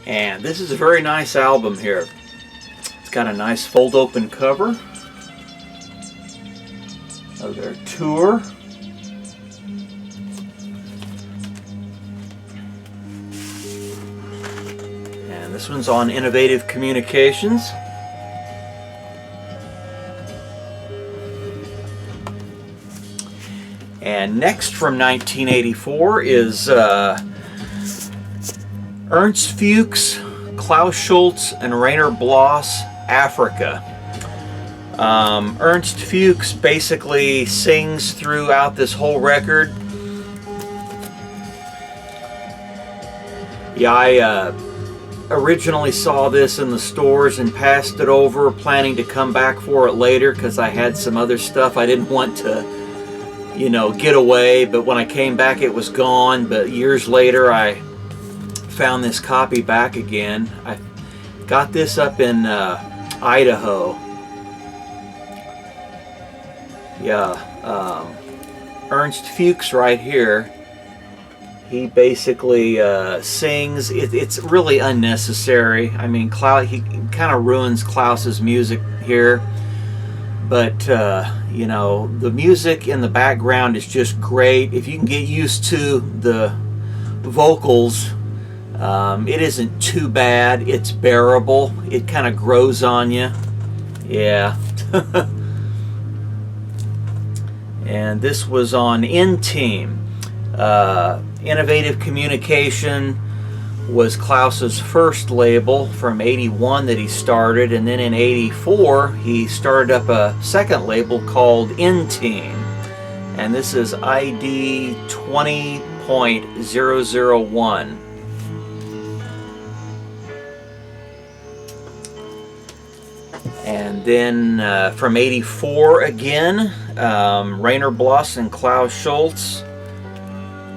And this is a very nice album here. It's got a nice fold open cover of their tour. And this one's on Innovative Communications. And next from 1984 is Ernst Fuchs, Klaus Schulze, and Rainer Bloss, Africa. Ernst Fuchs basically sings throughout this whole record. Yeah, I originally saw this in the stores and passed it over, planning to come back for it later because I had some other stuff I didn't want to, you know, get away. But when I came back, it was gone. But years later, I found this copy back again. I got this up in Idaho. Yeah, Ernst Fuchs right here. He basically sings. It's really unnecessary. I mean, he kind of ruins Klaus's music here. But, you know, the music in the background is just great. If you can get used to the vocals, it isn't too bad. It's bearable. It kind of grows on you. Yeah. And this was on N-Team. Innovative Communication was Klaus's first label from '81 that he started, and then in '84 he started up a second label called N-Team, and this is ID 20.001. And then from '84 again, Rainer Bloss and Klaus Schulze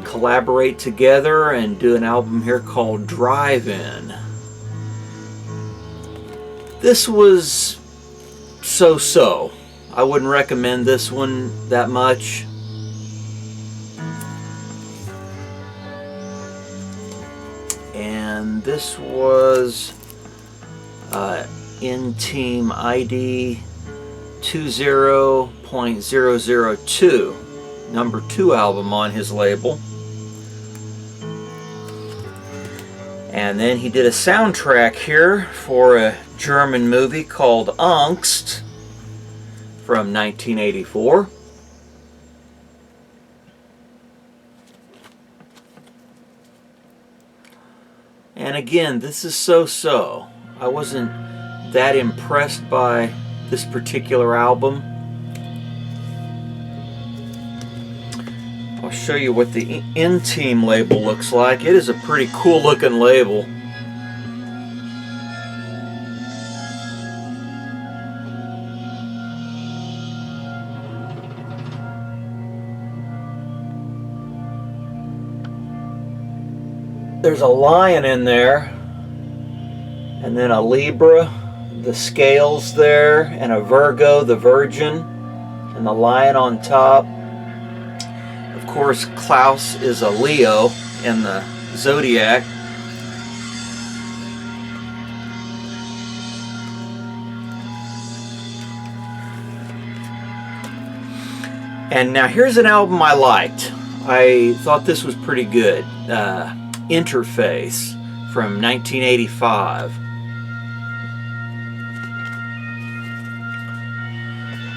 collaborate together and do an album here called Drive-In. This was so-so. I wouldn't recommend this one that much. And this was N-Team ID 20.002, number 2 album on his label. And then he did a soundtrack here for a German movie called Angst from 1984. And again, this is so-so. I wasn't that impressed by this particular album. I'll show you what the N-Team label looks like. It is a pretty cool looking label. There's a lion in there, and then a Libra, the scales there, and a Virgo, the Virgin, and the lion on top. Of course, Klaus is a Leo in the zodiac. And now here's an album I liked. I thought this was pretty good. Interface from 1985.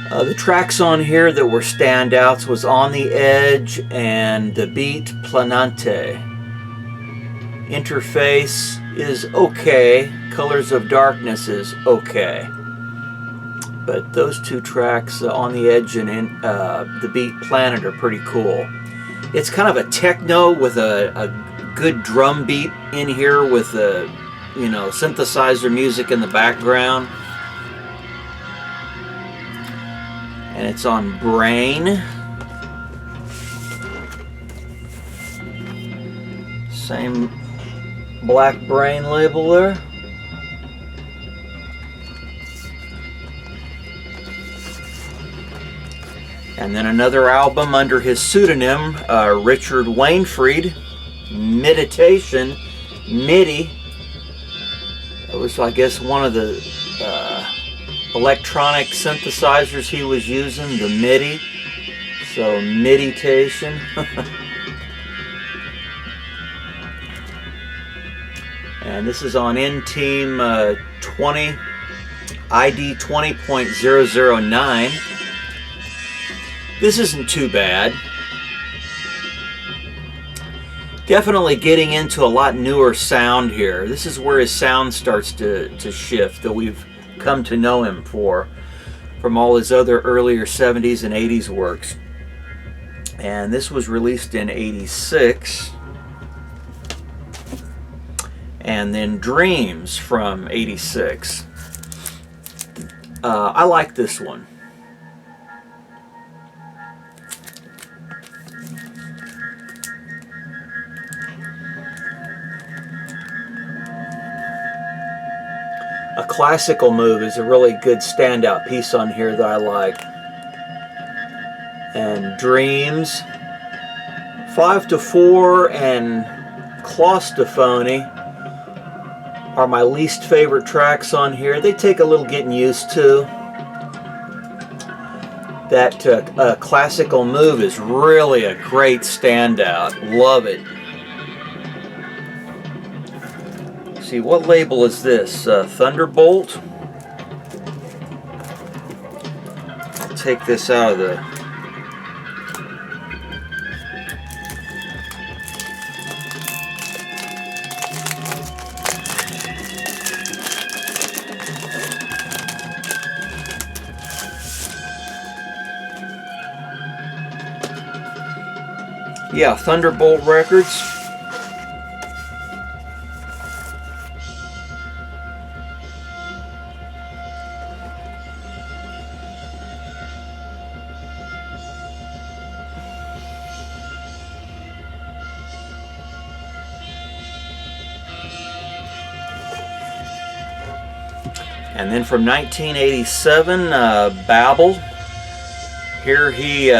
The tracks on here that were standouts was On the Edge and The Beat Planante. Interface is okay. Colors of Darkness is okay. But those two tracks, On the Edge and The Beat Planet, are pretty cool. It's kind of a techno with a good drum beat in here with the, you know, synthesizer music in the background. And it's on Brain. Same black Brain label there. And then another album under his pseudonym, Richard Wainfried, Meditation, MIDI, It was, I guess, one of the electronic synthesizers he was using, the MIDI. So, meditation. And this is on N-Team 20, ID 20.009. This isn't too bad. Definitely getting into a lot newer sound here. This is where his sound starts to shift, that we've come to know him for, from all his other earlier 70s and 80s works. And this was released in '86. And then Dreams from '86. I like this one. A Classical Move is a really good standout piece on here that I like. And Dreams, 5/4, and Claustophony are my least favorite tracks on here. They take a little getting used to. That Classical Move is really a great standout. Love it. See, what label is this? Thunderbolt? I'll take this out of the... Yeah, Thunderbolt Records. And then from 1987, Babel. Here he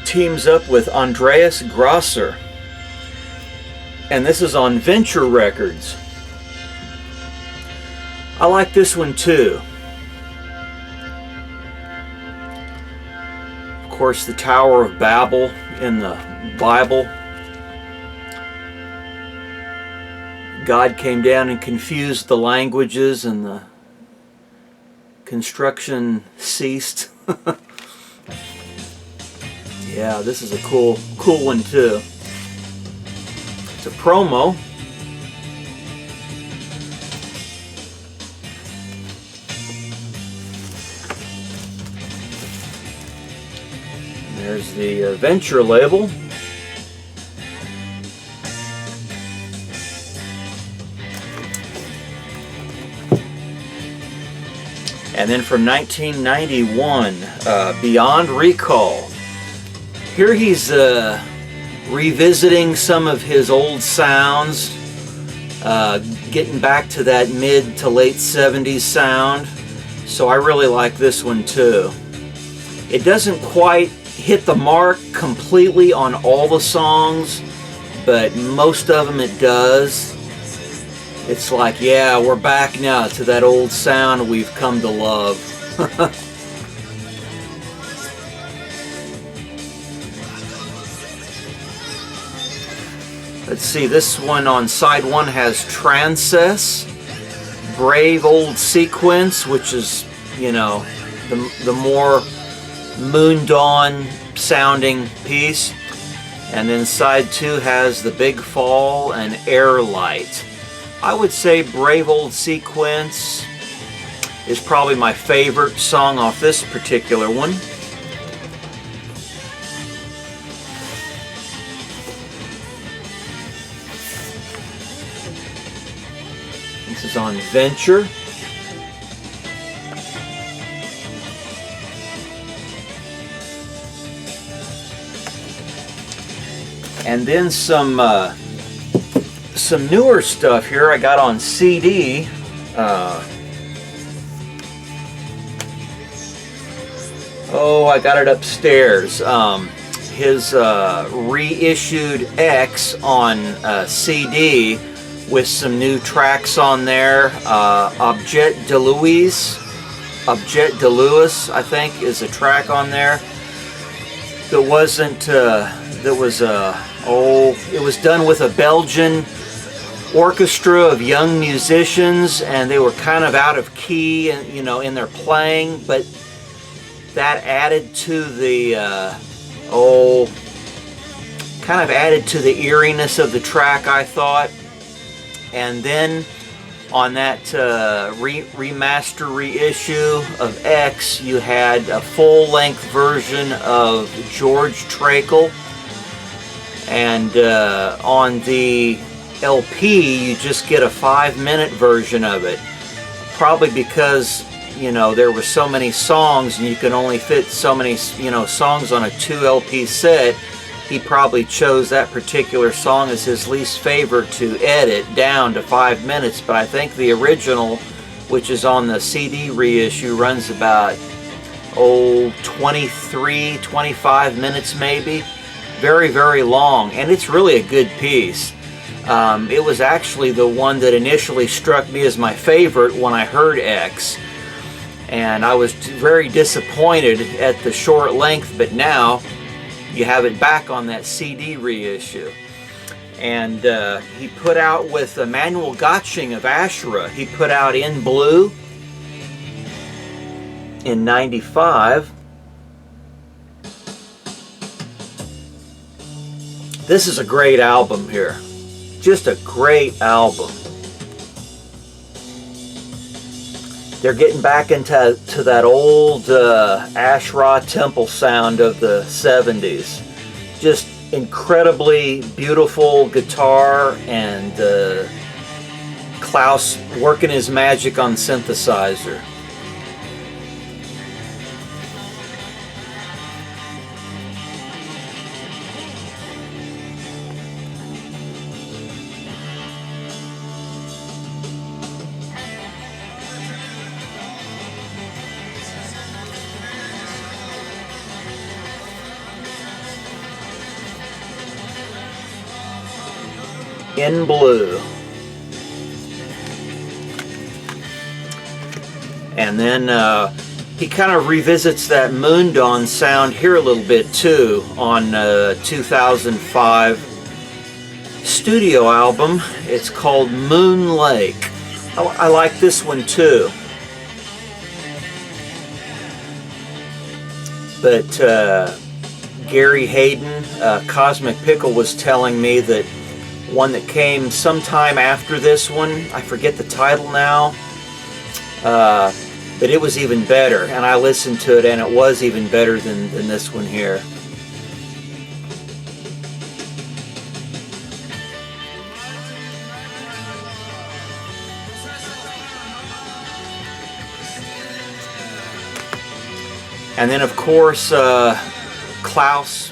teams up with Andreas Grosser. And this is on Venture Records. I like this one too. Of course, the Tower of Babel in the Bible. God came down and confused the languages and the construction ceased. Yeah, this is a cool one too. It's a promo. And there's the Venture label. And then from 1991, Beyond Recall. Here he's revisiting some of his old sounds, getting back to that mid to late 70s sound. So I really like this one too. It doesn't quite hit the mark completely on all the songs, but most of them it does. It's like, yeah, we're back now to that old sound we've come to love. Let's see, this one on side one has Transcess, Brave Old Sequence, which is, you know, the more Moon Dawn sounding piece. And then side two has The Big Fall and Air Light. I would say Brave Old Sequence is probably my favorite song off this particular one. This is on Venture. And then some newer stuff here I got on CD. Oh, I got it upstairs. His reissued X on CD with some new tracks on there. Objet de Louis, I think, is a track on there that wasn't. It was done with a Belgian orchestra of young musicians, and they were kind of out of key, in their playing, but that added to the kind of added to the eeriness of the track, I thought. And then on that remaster reissue of X, you had a full-length version of George Trakl, and on the LP you just get a 5-minute version of it, probably because there were so many songs and you can only fit so many songs on a 2 LP set. He probably chose that particular song as his least favorite to edit down to 5 minutes, but I think the original, which is on the CD reissue, runs about 25 minutes maybe. Very, very long, and it's really a good piece. It was actually the one that initially struck me as my favorite when I heard X, and I was very disappointed at the short length, but now you have it back on that CD reissue. And he put out with Emmanuel Gotching of Asherah, he put out In Blue in '95. This is a great album here. Just a great album. They're getting back into that old Asherah Temple sound of the 70s. Just incredibly beautiful guitar, and Klaus working his magic on synthesizer. In Blue. And then he kind of revisits that Moondawn sound here a little bit too on 2005 studio album. It's called Moon Lake. I like this one too. But Gary Hayden, Cosmic Pickle, was telling me that one that came sometime after this one, I forget the title now, but it was even better, and I listened to it and it was even better than this one here. And then of course Klaus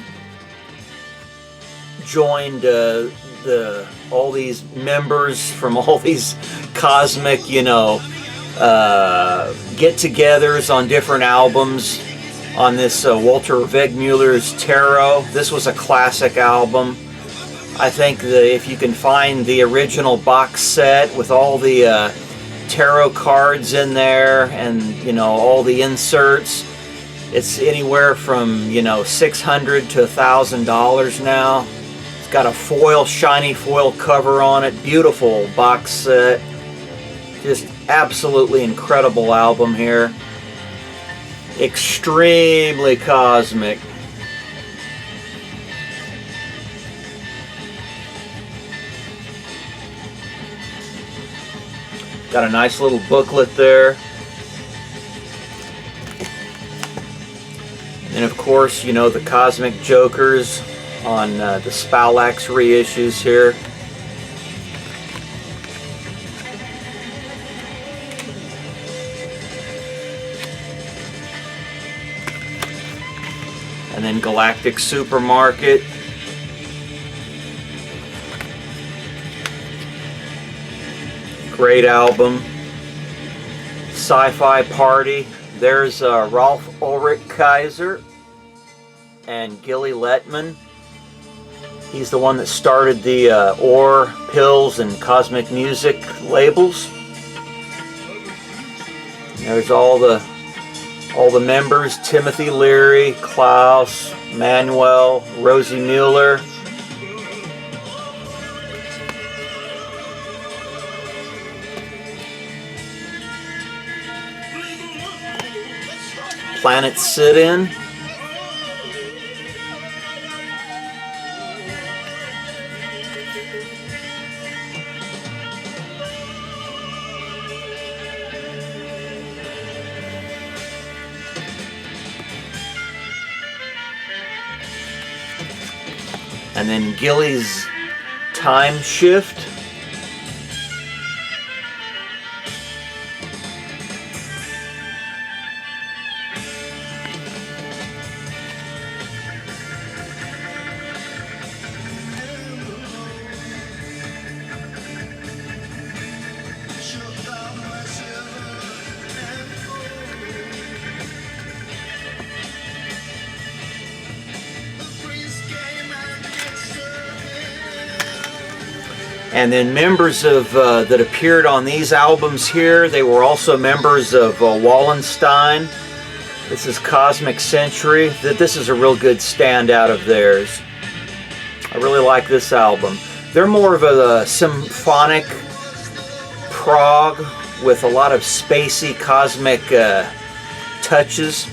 joined all these members from all these cosmic, get-togethers on different albums on this Walter Wegmüller's Tarot. This was a classic album. I think that if you can find the original box set with all the tarot cards in there and all the inserts, it's anywhere from $600 to $1,000 now. Got a shiny foil cover on it. Beautiful box set. Just absolutely incredible album here. Extremely cosmic. Got a nice little booklet there. And of course, the Cosmic Jokers on the Spalax reissues here. And then Galactic Supermarket. Great album. Sci-Fi Party. There's Rolf Ulrich Kaiser and Gilly Lettman. He's the one that started the Ore, Pills, and Cosmic Music labels. There's all the members: Timothy Leary, Klaus, Manuel, Rosie Mueller. Planet Sit-In. And then Gilly's Time Shift. And then members of that appeared on these albums here, they were also members of Wallenstein. This is Cosmic Century. This is a real good standout of theirs. I really like this album. They're more of a symphonic prog with a lot of spacey cosmic touches.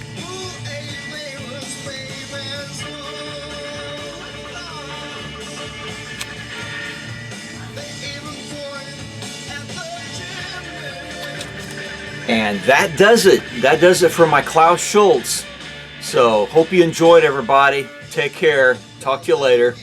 And that does it. That does it for my Klaus Schulze. So, hope you enjoyed, everybody. Take care. Talk to you later.